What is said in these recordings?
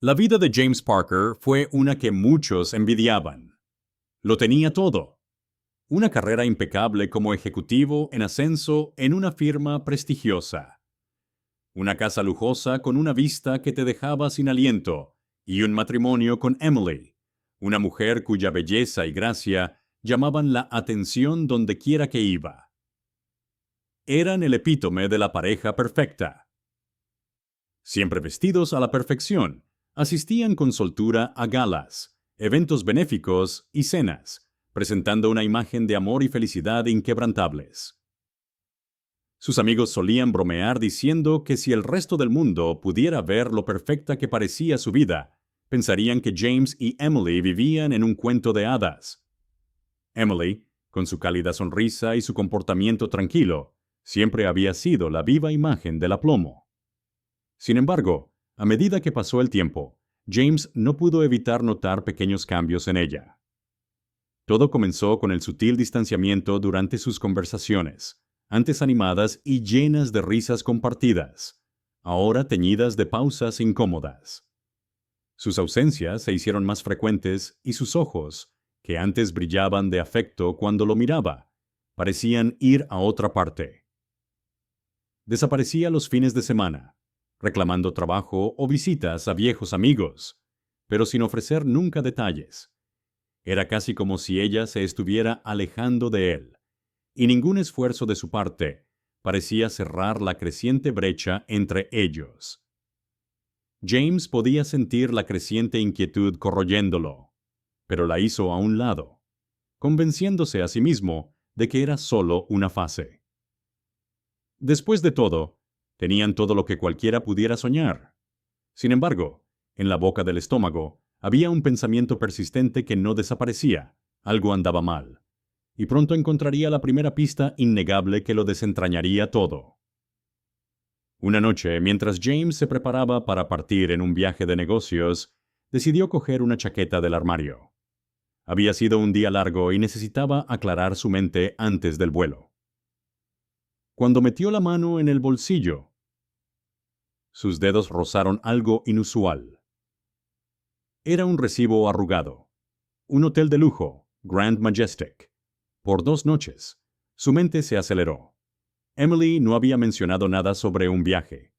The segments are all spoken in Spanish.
La vida de James Parker fue una que muchos envidiaban. Lo tenía todo. Una carrera impecable como ejecutivo en ascenso en una firma prestigiosa. Una casa lujosa con una vista que te dejaba sin aliento. Y un matrimonio con Emily, una mujer cuya belleza y gracia llamaban la atención donde quiera que iba. Eran el epítome de la pareja perfecta. Siempre vestidos a la perfección, asistían con soltura a galas, eventos benéficos y cenas, presentando una imagen de amor y felicidad inquebrantables. Sus amigos solían bromear diciendo que si el resto del mundo pudiera ver lo perfecta que parecía su vida, pensarían que James y Emily vivían en un cuento de hadas. Emily, con su cálida sonrisa y su comportamiento tranquilo, siempre había sido la viva imagen del aplomo. Sin embargo, a medida que pasó el tiempo, James no pudo evitar notar pequeños cambios en ella. Todo comenzó con el sutil distanciamiento durante sus conversaciones, antes animadas y llenas de risas compartidas, ahora teñidas de pausas incómodas. Sus ausencias se hicieron más frecuentes y sus ojos, que antes brillaban de afecto cuando lo miraba, parecían ir a otra parte. Desaparecía los fines de semana, reclamando trabajo o visitas a viejos amigos, pero sin ofrecer nunca detalles. Era casi como si ella se estuviera alejando de él, y ningún esfuerzo de su parte parecía cerrar la creciente brecha entre ellos. James podía sentir la creciente inquietud corroyéndolo, pero la hizo a un lado, convenciéndose a sí mismo de que era solo una fase. Después de todo, tenían todo lo que cualquiera pudiera soñar. Sin embargo, en la boca del estómago había un pensamiento persistente que no desaparecía. Algo andaba mal, y pronto encontraría la primera pista innegable que lo desentrañaría todo. Una noche, mientras James se preparaba para partir en un viaje de negocios, decidió coger una chaqueta del armario. Había sido un día largo y necesitaba aclarar su mente antes del vuelo. Cuando metió la mano en el bolsillo, sus dedos rozaron algo inusual. Era un recibo arrugado. Un hotel de lujo, Grand Majestic. Por 2 noches. Su mente se aceleró. Emily no había mencionado nada sobre un viaje.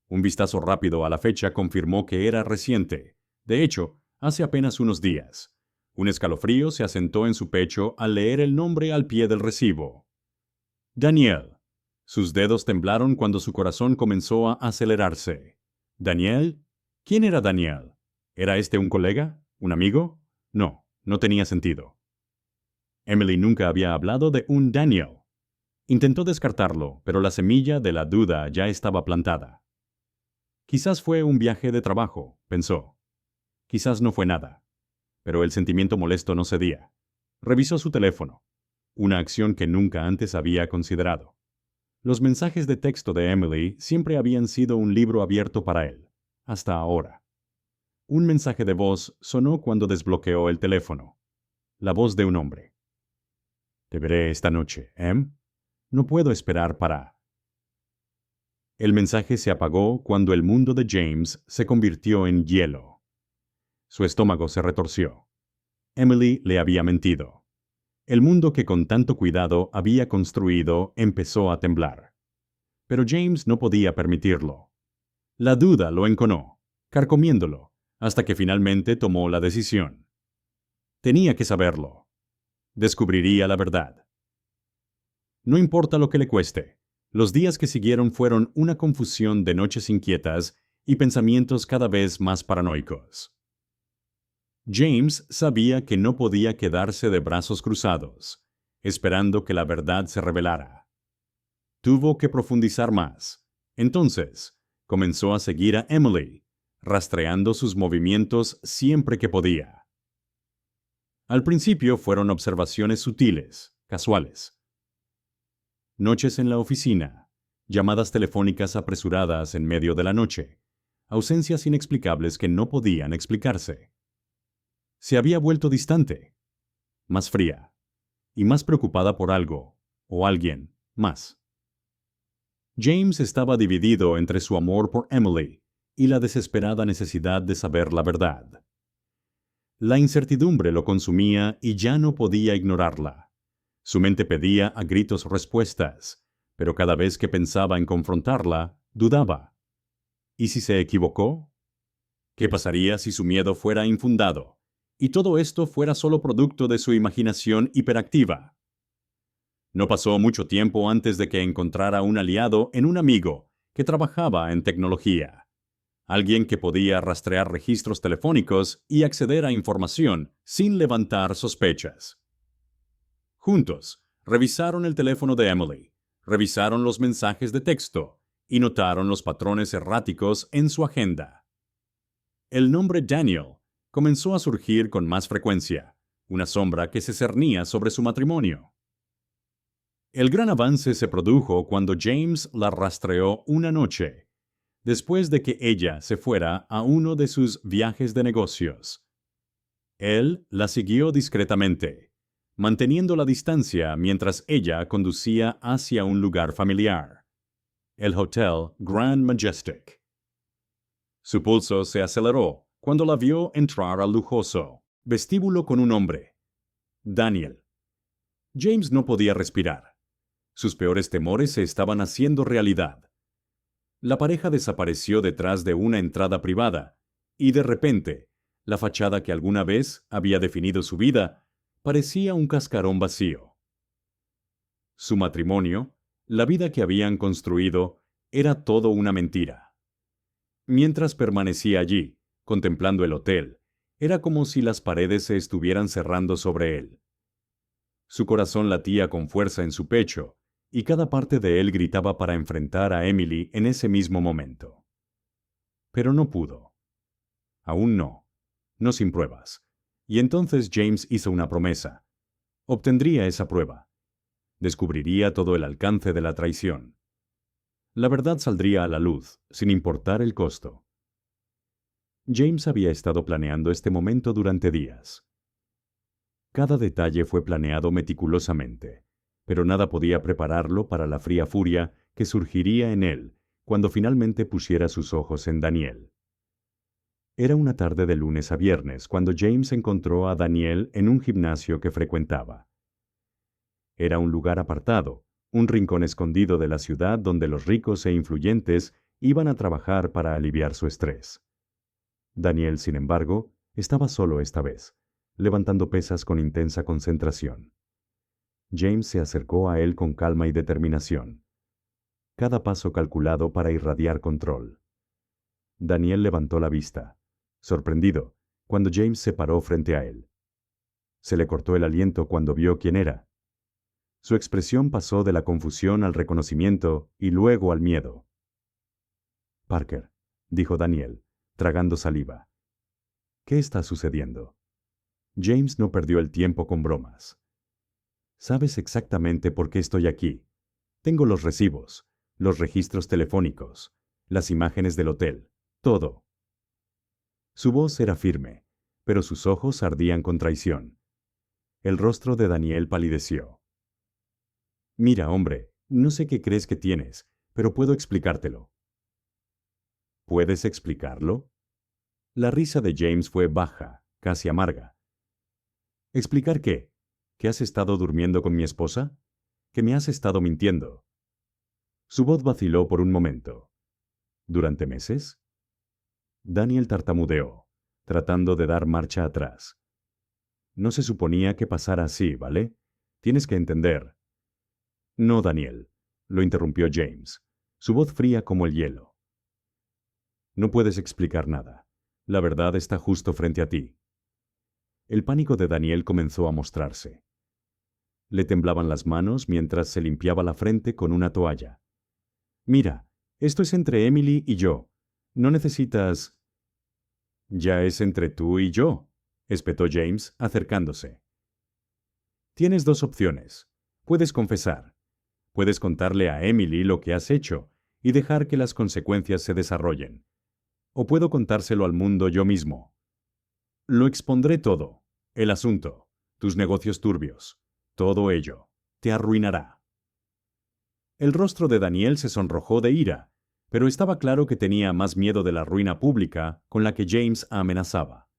Un vistazo rápido a la fecha confirmó que era reciente. De hecho, hace apenas unos días. Un escalofrío se asentó en su pecho al leer el nombre al pie del recibo. Daniel. Sus dedos temblaron cuando su corazón comenzó a acelerarse. ¿Daniel? ¿Quién era Daniel? ¿Era este un colega? ¿Un amigo? No, no tenía sentido. Emily nunca había hablado de un Daniel. Intentó descartarlo, pero la semilla de la duda ya estaba plantada. Quizás fue un viaje de trabajo, pensó. Quizás no fue nada. Pero el sentimiento molesto no cedía. Revisó su teléfono, una acción que nunca antes había considerado. Los mensajes de texto de Emily siempre habían sido un libro abierto para él, hasta ahora. Un mensaje de voz sonó cuando desbloqueó el teléfono. La voz de un hombre. Te veré esta noche, Em. No puedo esperar para... El mensaje se apagó cuando el mundo de James se convirtió en hielo. Su estómago se retorció. Emily le había mentido. El mundo que con tanto cuidado había construido empezó a temblar. Pero James no podía permitirlo. La duda lo enconó, carcomiéndolo, hasta que finalmente tomó la decisión. Tenía que saberlo. Descubriría la verdad. No importa lo que le cueste. Los días que siguieron fueron una confusión de noches inquietas y pensamientos cada vez más paranoicos. James sabía que no podía quedarse de brazos cruzados, esperando que la verdad se revelara. Tuvo que profundizar más. Entonces, comenzó a seguir a Emily, rastreando sus movimientos siempre que podía. Al principio fueron observaciones sutiles, casuales. Noches en la oficina, llamadas telefónicas apresuradas en medio de la noche, ausencias inexplicables que no podían explicarse. Se había vuelto distante, más fría, y más preocupada por algo, o alguien, más. James estaba dividido entre su amor por Emily y la desesperada necesidad de saber la verdad. La incertidumbre lo consumía y ya no podía ignorarla. Su mente pedía a gritos respuestas, pero cada vez que pensaba en confrontarla, dudaba. ¿Y si se equivocó? ¿Qué pasaría si su miedo fuera infundado y todo esto fuera solo producto de su imaginación hiperactiva? No pasó mucho tiempo antes de que encontrara un aliado en un amigo que trabajaba en tecnología. Alguien que podía rastrear registros telefónicos y acceder a información sin levantar sospechas. Juntos, revisaron el teléfono de Emily, revisaron los mensajes de texto y notaron los patrones erráticos en su agenda. El nombre Daniel comenzó a surgir con más frecuencia, una sombra que se cernía sobre su matrimonio. El gran avance se produjo cuando James la rastreó una noche, después de que ella se fuera a uno de sus viajes de negocios. Él la siguió discretamente, manteniendo la distancia mientras ella conducía hacia un lugar familiar, el Hotel Grand Majestic. Su pulso se aceleró cuando la vio entrar al lujoso vestíbulo con un hombre, Daniel. James no podía respirar. Sus peores temores se estaban haciendo realidad. La pareja desapareció detrás de una entrada privada, y de repente, la fachada que alguna vez había definido su vida parecía un cascarón vacío. Su matrimonio, la vida que habían construido, era todo una mentira. Mientras permanecía allí, contemplando el hotel, era como si las paredes se estuvieran cerrando sobre él. Su corazón latía con fuerza en su pecho, y cada parte de él gritaba para enfrentar a Emily en ese mismo momento. Pero no pudo. Aún no. No sin pruebas. Y entonces James hizo una promesa. Obtendría esa prueba. Descubriría todo el alcance de la traición. La verdad saldría a la luz, sin importar el costo. James había estado planeando este momento durante días. Cada detalle fue planeado meticulosamente, pero nada podía prepararlo para la fría furia que surgiría en él cuando finalmente pusiera sus ojos en Daniel. Era una tarde de lunes a viernes cuando James encontró a Daniel en un gimnasio que frecuentaba. Era un lugar apartado, un rincón escondido de la ciudad donde los ricos e influyentes iban a trabajar para aliviar su estrés. Daniel, sin embargo, estaba solo esta vez, levantando pesas con intensa concentración. James se acercó a él con calma y determinación. Cada paso calculado para irradiar control. Daniel levantó la vista, sorprendido, cuando James se paró frente a él. Se le cortó el aliento cuando vio quién era. Su expresión pasó de la confusión al reconocimiento y luego al miedo. «Parker», dijo Daniel, tragando saliva. «¿Qué está sucediendo?» James no perdió el tiempo con bromas. «Sabes exactamente por qué estoy aquí. Tengo los recibos, los registros telefónicos, las imágenes del hotel, todo». Su voz era firme, pero sus ojos ardían con traición. El rostro de Daniel palideció. «Mira, hombre, no sé qué crees que tienes, pero puedo explicártelo». «¿Puedes explicarlo?» La risa de James fue baja, casi amarga. «¿Explicar qué? ¿Que has estado durmiendo con mi esposa? ¿Que me has estado mintiendo?» Su voz vaciló por un momento. «¿Durante meses?» Daniel tartamudeó, tratando de dar marcha atrás. «No se suponía que pasara así, ¿vale? Tienes que entender». «No, Daniel», lo interrumpió James, su voz fría como el hielo. «No puedes explicar nada. La verdad está justo frente a ti». El pánico de Daniel comenzó a mostrarse. Le temblaban las manos mientras se limpiaba la frente con una toalla. «Mira, esto es entre Emily y yo. No necesitas...» «Ya es entre tú y yo», espetó James, acercándose. «Tienes dos opciones. Puedes confesar. Puedes contarle a Emily lo que has hecho y dejar que las consecuencias se desarrollen. O puedo contárselo al mundo yo mismo. Lo expondré todo. El asunto, tus negocios turbios, todo ello. Te arruinará». El rostro de Daniel se sonrojó de ira, pero estaba claro que tenía más miedo de la ruina pública con la que James amenazaba.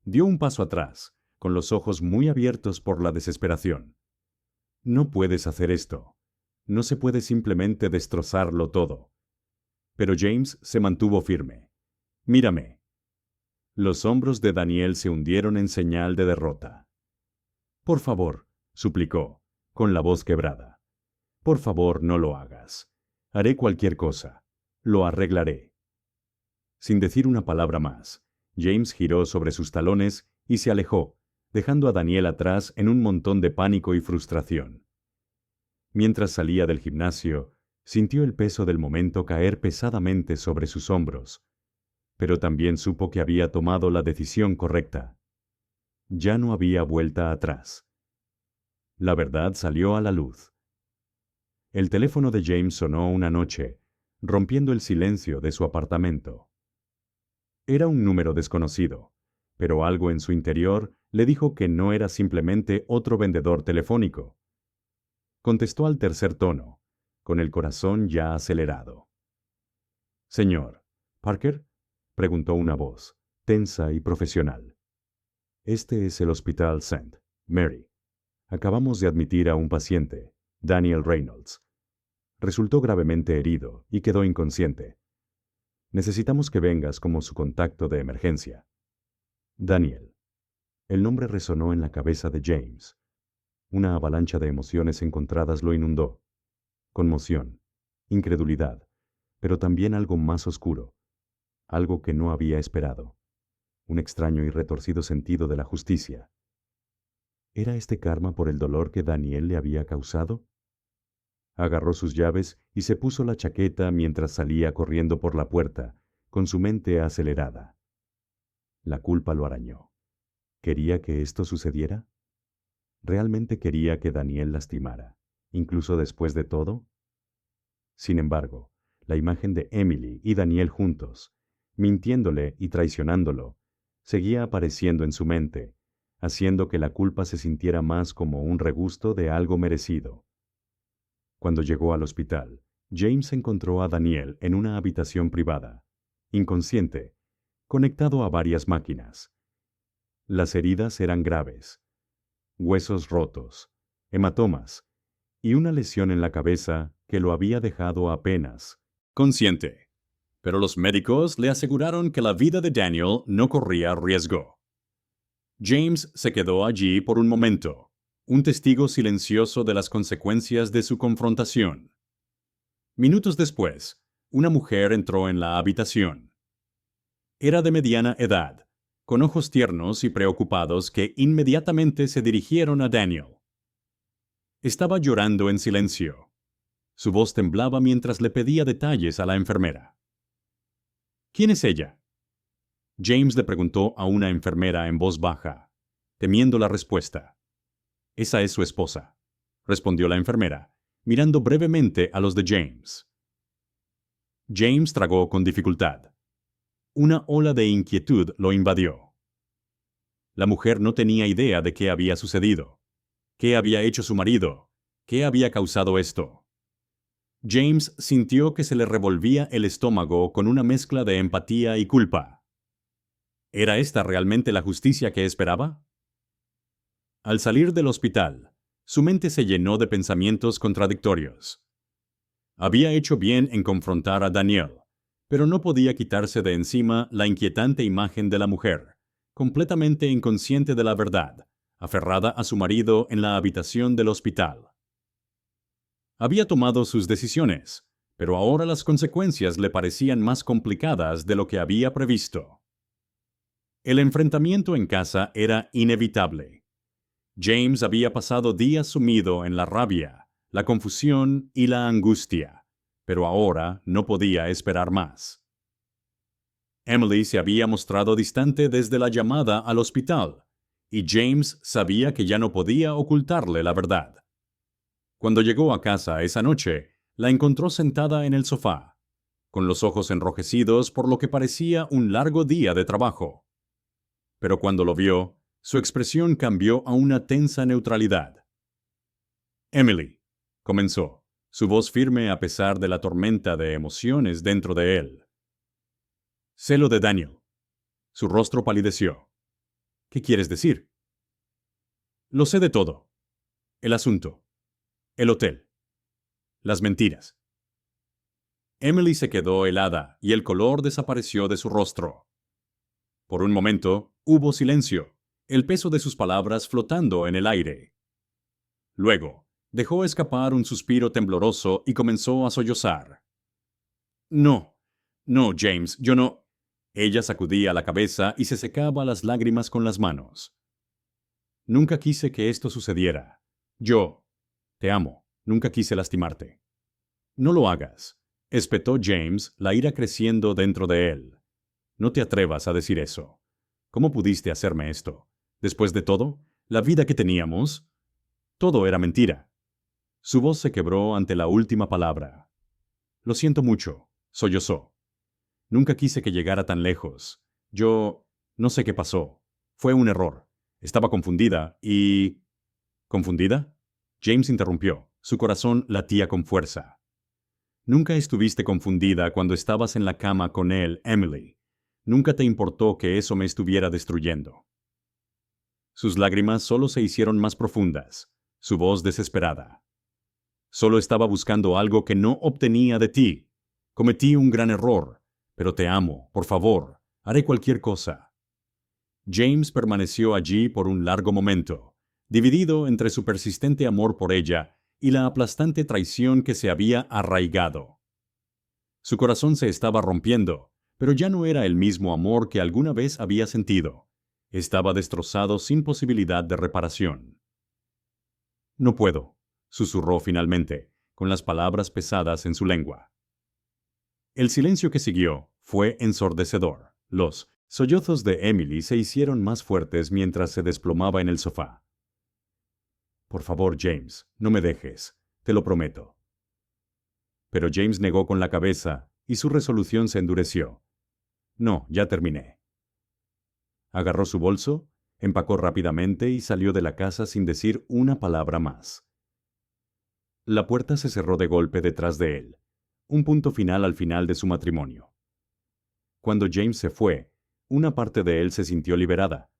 Dio un paso atrás, con los ojos muy abiertos por la desesperación. No puedes hacer esto. No se puede simplemente destrozarlo todo. Pero James se mantuvo firme. Mírame. Los hombros de Daniel se hundieron en señal de derrota. Por favor, suplicó, con la voz quebrada. Por favor, no lo hagas. Haré cualquier cosa. Lo arreglaré. Sin decir una palabra más, James giró sobre sus talones y se alejó, dejando a Daniel atrás en un montón de pánico y frustración. Mientras salía del gimnasio, sintió el peso del momento caer pesadamente sobre sus hombros, pero también supo que había tomado la decisión correcta. Ya no había vuelta atrás. La verdad salió a la luz. El teléfono de James sonó una noche, rompiendo el silencio de su apartamento. Era un número desconocido, pero algo en su interior le dijo que no era simplemente otro vendedor telefónico. Contestó al tercer tono, con el corazón ya acelerado. «Señor, ¿Parker?», preguntó una voz, tensa y profesional. «Este es el Hospital St. Mary. Acabamos de admitir a un paciente, Daniel Reynolds. Resultó gravemente herido y quedó inconsciente. Necesitamos que vengas como su contacto de emergencia». Daniel. El nombre resonó en la cabeza de James. Una avalancha de emociones encontradas lo inundó. Conmoción, incredulidad, pero también algo más oscuro, algo que no había esperado. Un extraño y retorcido sentido de la justicia. ¿Era este karma por el dolor que Daniel le había causado? Agarró sus llaves y se puso la chaqueta mientras salía corriendo por la puerta, con su mente acelerada. La culpa lo arañó. ¿Quería que esto sucediera? ¿Realmente quería que Daniel lastimara, incluso después de todo? Sin embargo, la imagen de Emily y Daniel juntos, mintiéndole y traicionándolo, seguía apareciendo en su mente, haciendo que la culpa se sintiera más como un regusto de algo merecido. Cuando llegó al hospital, James encontró a Daniel en una habitación privada, inconsciente, conectado a varias máquinas. Las heridas eran graves. Huesos rotos, hematomas y una lesión en la cabeza que lo había dejado apenas consciente. Pero los médicos le aseguraron que la vida de Daniel no corría riesgo. James se quedó allí por un momento, un testigo silencioso de las consecuencias de su confrontación. Minutos después, una mujer entró en la habitación. Era de mediana edad, con ojos tiernos y preocupados que inmediatamente se dirigieron a Daniel. Estaba llorando en silencio. Su voz temblaba mientras le pedía detalles a la enfermera. «¿Quién es ella?», James le preguntó a una enfermera en voz baja, temiendo la respuesta. «Esa es su esposa», respondió la enfermera, mirando brevemente a los de James. James tragó con dificultad. Una ola de inquietud lo invadió. La mujer no tenía idea de qué había sucedido. ¿Qué había hecho su marido? ¿Qué había causado esto? James sintió que se le revolvía el estómago con una mezcla de empatía y culpa. ¿Era esta realmente la justicia que esperaba? Al salir del hospital, su mente se llenó de pensamientos contradictorios. Había hecho bien en confrontar a Daniel, pero no podía quitarse de encima la inquietante imagen de la mujer, completamente inconsciente de la verdad, aferrada a su marido en la habitación del hospital. Había tomado sus decisiones, pero ahora las consecuencias le parecían más complicadas de lo que había previsto. El enfrentamiento en casa era inevitable. James había pasado días sumido en la rabia, la confusión y la angustia, pero ahora no podía esperar más. Emily se había mostrado distante desde la llamada al hospital, y James sabía que ya no podía ocultarle la verdad. Cuando llegó a casa esa noche, la encontró sentada en el sofá, con los ojos enrojecidos por lo que parecía un largo día de trabajo. Pero cuando lo vio, su expresión cambió a una tensa neutralidad. «Emily», comenzó, su voz firme a pesar de la tormenta de emociones dentro de él. Sé lo de Daniel. Su rostro palideció. ¿Qué quieres decir? Lo sé de todo. El asunto. El hotel. Las mentiras. Emily se quedó helada y el color desapareció de su rostro. Por un momento, hubo silencio, el peso de sus palabras flotando en el aire. Luego, dejó escapar un suspiro tembloroso y comenzó a sollozar. No, no, James, yo no. Ella sacudía la cabeza y se secaba las lágrimas con las manos. Nunca quise que esto sucediera. Yo te amo, nunca quise lastimarte. No lo hagas, espetó James, la ira creciendo dentro de él. No te atrevas a decir eso. ¿Cómo pudiste hacerme esto? Después de todo, la vida que teníamos, todo era mentira. Su voz se quebró ante la última palabra. Lo siento mucho, sollozó. Nunca quise que llegara tan lejos. Yo no sé qué pasó. Fue un error. Estaba confundida y... ¿Confundida? James interrumpió. Su corazón latía con fuerza. Nunca estuviste confundida cuando estabas en la cama con él, Emily. Nunca te importó que eso me estuviera destruyendo. Sus lágrimas solo se hicieron más profundas, su voz desesperada. Solo estaba buscando algo que no obtenía de ti. Cometí un gran error, pero te amo, por favor, haré cualquier cosa. James permaneció allí por un largo momento, dividido entre su persistente amor por ella y la aplastante traición que se había arraigado. Su corazón se estaba rompiendo, pero ya no era el mismo amor que alguna vez había sentido. Estaba destrozado sin posibilidad de reparación. No puedo, susurró finalmente, con las palabras pesadas en su lengua. El silencio que siguió fue ensordecedor. Los sollozos de Emily se hicieron más fuertes mientras se desplomaba en el sofá. Por favor, James, no me dejes, te lo prometo. Pero James negó con la cabeza y su resolución se endureció. No, ya terminé. Agarró su bolso, empacó rápidamente y salió de la casa sin decir una palabra más. La puerta se cerró de golpe detrás de él, un punto final al final de su matrimonio. Cuando James se fue, una parte de él se sintió liberada,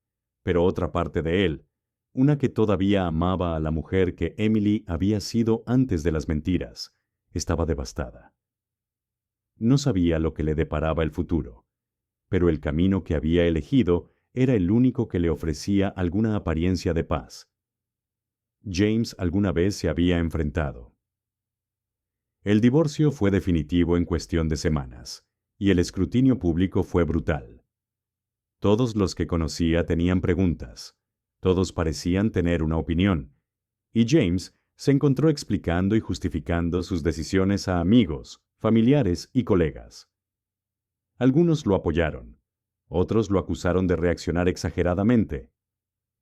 pero otra parte de él, una que todavía amaba a la mujer que Emily había sido antes de las mentiras, estaba devastada. No sabía lo que le deparaba el futuro, pero el camino que había elegido era el único que le ofrecía alguna apariencia de paz. James alguna vez se había enfrentado. El divorcio fue definitivo en cuestión de semanas, y el escrutinio público fue brutal. Todos los que conocía tenían preguntas, todos parecían tener una opinión, y James se encontró explicando y justificando sus decisiones a amigos, familiares y colegas. Algunos lo apoyaron, otros lo acusaron de reaccionar exageradamente.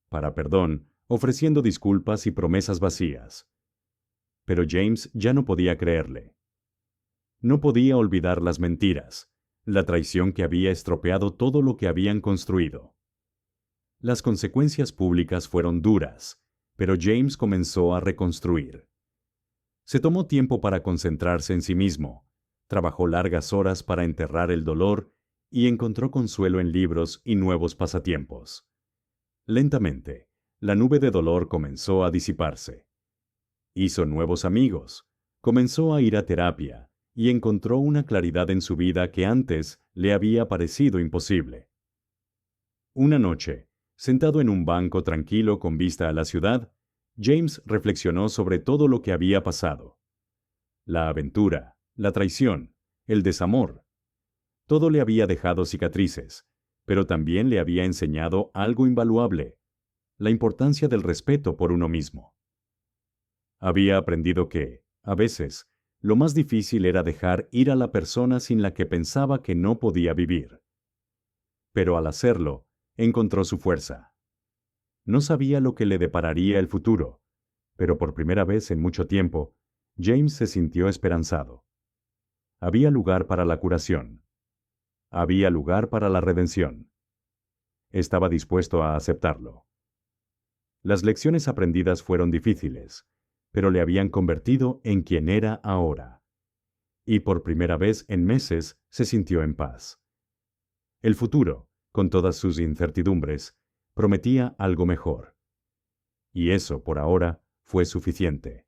Para perdón, ofreciendo disculpas y promesas vacías. Pero James ya no podía creerle. No podía olvidar las mentiras, la traición que había estropeado todo lo que habían construido. Las consecuencias públicas fueron duras, pero James comenzó a reconstruir. Se tomó tiempo para concentrarse en sí mismo, trabajó largas horas para enterrar el dolor y encontró consuelo en libros y nuevos pasatiempos. Lentamente, la nube de dolor comenzó a disiparse. Hizo nuevos amigos, comenzó a ir a terapia y encontró una claridad en su vida que antes le había parecido imposible. Una noche, sentado en un banco tranquilo con vista a la ciudad, James reflexionó sobre todo lo que había pasado. La aventura, la traición, el desamor. Todo le había dejado cicatrices, pero también le había enseñado algo invaluable: la importancia del respeto por uno mismo. Había aprendido que, a veces, lo más difícil era dejar ir a la persona sin la que pensaba que no podía vivir. Pero al hacerlo, encontró su fuerza. No sabía lo que le depararía el futuro, pero por primera vez en mucho tiempo, James se sintió esperanzado. Había lugar para la curación. Había lugar para la redención. Estaba dispuesto a aceptarlo. Las lecciones aprendidas fueron difíciles, pero le habían convertido en quien era ahora. Y por primera vez en meses se sintió en paz. El futuro, con todas sus incertidumbres, prometía algo mejor. Y eso, por ahora, fue suficiente.